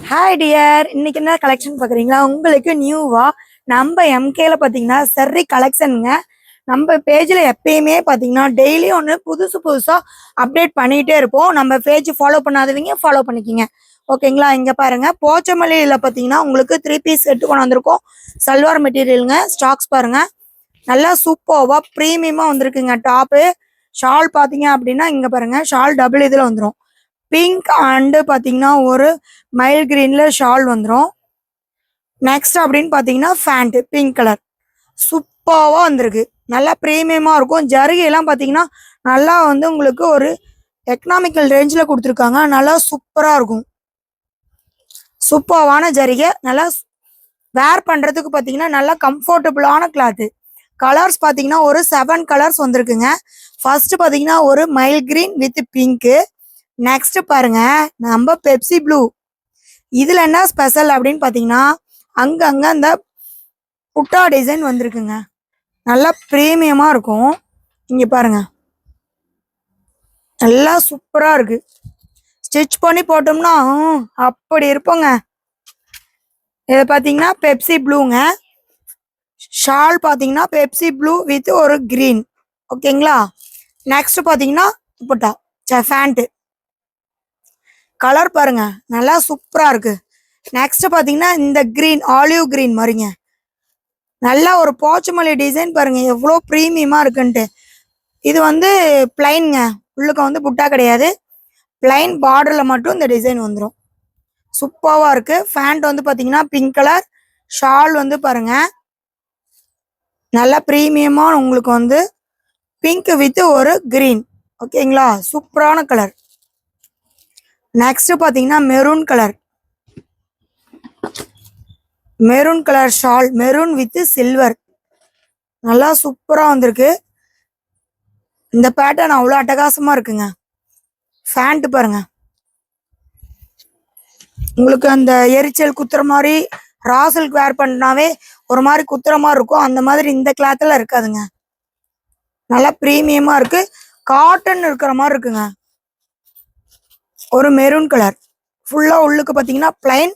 Hi dear, இன்னைக்கு என்ன collection பார்க்குறீங்களா? உங்களுக்கு நியூவா நம்ம எம்கேல பார்த்தீங்கன்னா சரி கலெக்ஷனுங்க. நம்ம பேஜில் எப்பயுமே பார்த்தீங்கன்னா டெய்லி ஒன்று புதுசு புதுசாக அப்டேட் பண்ணிகிட்டே இருப்போம். நம்ம பேஜ் ஃபாலோ பண்ணாதவங்க ஃபாலோ பண்ணிக்கிங்க, ஓகேங்களா? இங்கே பாருங்கள், போச்சமல்லியில் பார்த்தீங்கன்னா உங்களுக்கு 3 பீஸ் செட்டு கொண்டு வந்திருக்கோம். சல்வார் மெட்டீரியலுங்க. ஸ்டாக்ஸ் பாருங்கள், நல்லா சூப்பர்வாக ப்ரீமியமாக வந்திருக்குங்க. டாப்பு ஷால் பார்த்தீங்க அப்படின்னா இங்கே பாருங்கள், ஷால் டபுள் இதில் வந்துடும். பிங்க் அண்டு பார்த்தீங்கன்னா ஒரு மைல் கிரீன்ல ஷால் வந்துடும். நெக்ஸ்ட் அப்படின்னு பார்த்தீங்கன்னா ஃபேண்ட் பிங்க் கலர் சூப்பராக வந்திருக்கு. நல்லா ப்ரீமியமாக இருக்கும். ஜரிகையெல்லாம் பார்த்தீங்கன்னா நல்லா வந்து உங்களுக்கு ஒரு எக்கனாமிக்கல் ரேஞ்சில் கொடுத்துருக்காங்க. நல்லா சூப்பராக இருக்கும். சூப்பரான ஜரிகை, நல்லா வேர் பண்ணுறதுக்கு பார்த்தீங்கன்னா நல்லா கம்ஃபர்டபுளான கிளாத்து. கலர்ஸ் பார்த்தீங்கன்னா ஒரு 7 கலர்ஸ் வந்திருக்குங்க. ஃபர்ஸ்ட் பார்த்தீங்கன்னா ஒரு mile green with pink. Next பாருங்க, நம்ம பெப்சி ப்ளூ. இதுல என்ன ஸ்பெஷல் அப்படின்னு பார்த்தீங்கன்னா அங்கங்க அந்த புட்டா டிசைன் வந்திருக்குங்க. நல்லா ப்ரீமியமா இருக்கும். இங்க பாருங்க, நல்லா சூப்பரா இருக்கு. ஸ்டிச் பண்ணி போட்டோம்னா அப்படி இருப்போங்க. இதை பார்த்தீங்கன்னா பெப்சி ப்ளூங்க. ஷால் பார்த்தீங்கன்னா பெப்சி ப்ளூ வித் ஒரு கிரீன், ஓகேங்களா? நெக்ஸ்ட் பார்த்தீங்கன்னா புட்டா ஃபேண்ட்டு. கலர் பாருங்க, நல்லா சூப்பரா இருக்கு. நெக்ஸ்ட் பாத்தீங்கன்னா இந்த கிரீன், ஆலிவ் கிரீன் மாதிரிங்க. நல்லா ஒரு போச்சமல்லி டிசைன் பாருங்க, எவ்வளோ ப்ரீமியமா இருக்குன்ட்டு. இது வந்து பிளைன்ங்க, உள்ளுக்க வந்து புட்டா கிடையாது. பிளைன் பார்டர்ல மட்டும் இந்த டிசைன் வந்துடும். சூப்பராக இருக்கு. ஃபேண்ட் வந்து பாத்தீங்கன்னா பிங்க் கலர். ஷால் வந்து பாருங்க, நல்லா ப்ரீமியமா உங்களுக்கு வந்து பிங்க் வித் ஒரு கிரீன், ஓகேங்களா? சூப்பரான கலர். நெக்ஸ்ட் பாத்தீங்கன்னா maroon colour. Maroon colour shawl, maroon with silver, நல்லா சூப்பரா வந்திருக்கு. இந்த பேட்டர்ன் அவ்வளோ அட்டகாசமா இருக்குங்க. ஃபேண்ட் பாருங்க, உங்களுக்கு அந்த எரிச்சல் குத்துற மாதிரி ராசலுக்கு வேர் பண்ணாவே ஒரு மாதிரி குத்துற மாதிரி இருக்கும். அந்த மாதிரி இந்த கிளாத்ல இருக்காதுங்க. நல்லா ப்ரீமியமா இருக்கு. காட்டன் இருக்கிற மாதிரி இருக்குங்க. ஒரு மெரூன் கலர் ஃபுல்லா உள்ளுக்கு பார்த்தீங்கன்னா பிளைன்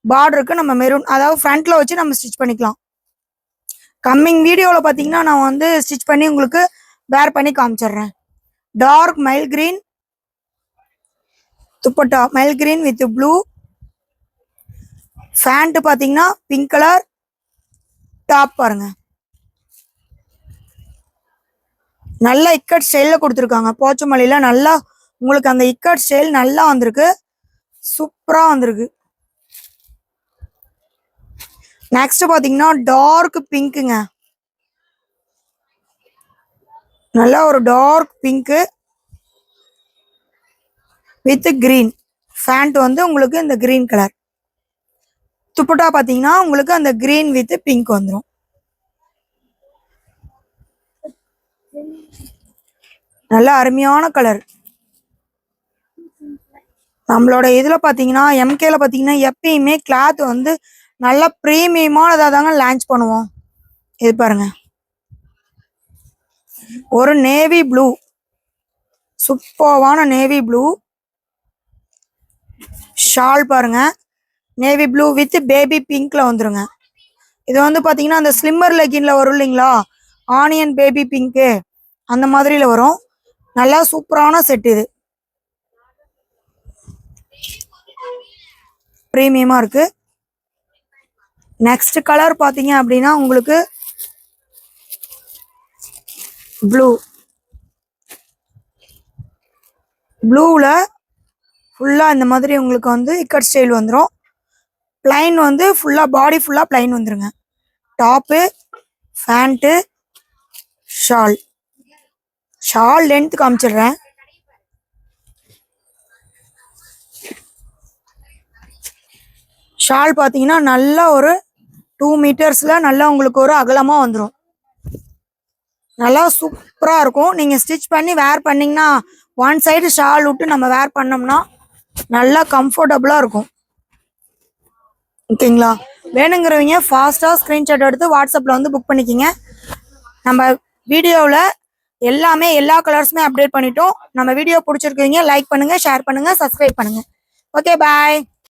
பார்டருக்கு நம்ம மெரூன், அதாவது ஃப்ரண்ட்ல வச்சு நம்ம ஸ்டிச் பண்ணிக்கலாம். கம்மிங் வீடியோவில் பார்த்தீங்கன்னா நான் வந்து ஸ்டிச் பண்ணி உங்களுக்கு வேர் பண்ணி காமிச்சிடுறேன். Dark mild green dupatta, mild green with blue. Pant பார்த்தீங்கன்னா பிங்க் கலர். டாப் பாருங்க, நல்ல இக்கட் ஸ்டைலில் கொடுத்துருக்காங்க. போச்சமல்லியில நல்லா உங்களுக்கு அந்த இக்கட் ஸ்டைல் நல்லா வந்திருக்கு. சூப்பராக வந்திருக்கு. நெக்ஸ்ட் பார்த்தீங்கன்னா டார்க் பிங்க்குங்க. நல்லா ஒரு dark pink with green. Pant வந்து உங்களுக்கு இந்த கிரீன் கலர். துப்பட்டா பார்த்தீங்கன்னா உங்களுக்கு அந்த கிரீன் வித் பிங்க் வந்துடும். நல்ல அருமையான கலர். நம்மளோட இதில் பார்த்தீங்கன்னா எம்கேல பார்த்தீங்கன்னா எப்பயுமே கிளாத் வந்து நல்லா ப்ரீமியமானதாக தாங்க லான்ச் பண்ணுவோம். இது பாருங்க, ஒரு நேவி ப்ளூ, சூப்பரான நேவி ப்ளூ ஷால் பாருங்க. நேவி ப்ளூ வித் பேபி பிங்க்ல வந்துருங்க. இது வந்து பார்த்தீங்கன்னா அந்த ஸ்லிம்மர் லெகின்ல வரும் இல்லைங்களா, ஆனியன் பேபி பிங்க்கு அந்த மாதிரில வரும். நல்லா சூப்பரான செட். இது ப்ரீமியமா இருக்கு. நெக்ஸ்ட் கலர் பார்த்தீங்க அப்படின்னா உங்களுக்கு ப்ளூ. ப்ளூவில் ஃபுல்லாக இந்த மாதிரி உங்களுக்கு வந்து இக்கட் ஸ்டைல் வந்துடும். பிளைன் வந்து ஃபுல்லாக பாடி ஃபுல்லாக பிளைன் வந்துருங்க. Top, pant, shawl. Shawl length காமிச்சிடுறேன். ஷால் பார்த்தீங்கன்னா நல்லா ஒரு 2 மீட்டர்ஸில் நல்லா உங்களுக்கு ஒரு அகலமாக வந்துடும். நல்லா சூப்பராக இருக்கும். நீங்கள் ஸ்டிச் பண்ணி வேர் பண்ணிங்கன்னா ஒன் சைடு ஷால் விட்டு நம்ம வேர் பண்ணோம்னா நல்லா கம்ஃபர்டபுளாக இருக்கும், ஓகேங்களா? வேணுங்கிறவங்க ஃபாஸ்ட்டாக ஸ்க்ரீன்ஷாட் எடுத்து வாட்ஸ்அப்பில் வந்து புக் பண்ணிக்கிங்க. நம்ம வீடியோவில் எல்லாமே எல்லா கலர்ஸுமே அப்டேட் பண்ணிட்டோம். நம்ம வீடியோ பிடிச்சிருக்கீங்க லைக் பண்ணுங்கள், ஷேர் பண்ணுங்கள், சப்ஸ்கிரைப் பண்ணுங்கள். ஓகே, பாய்.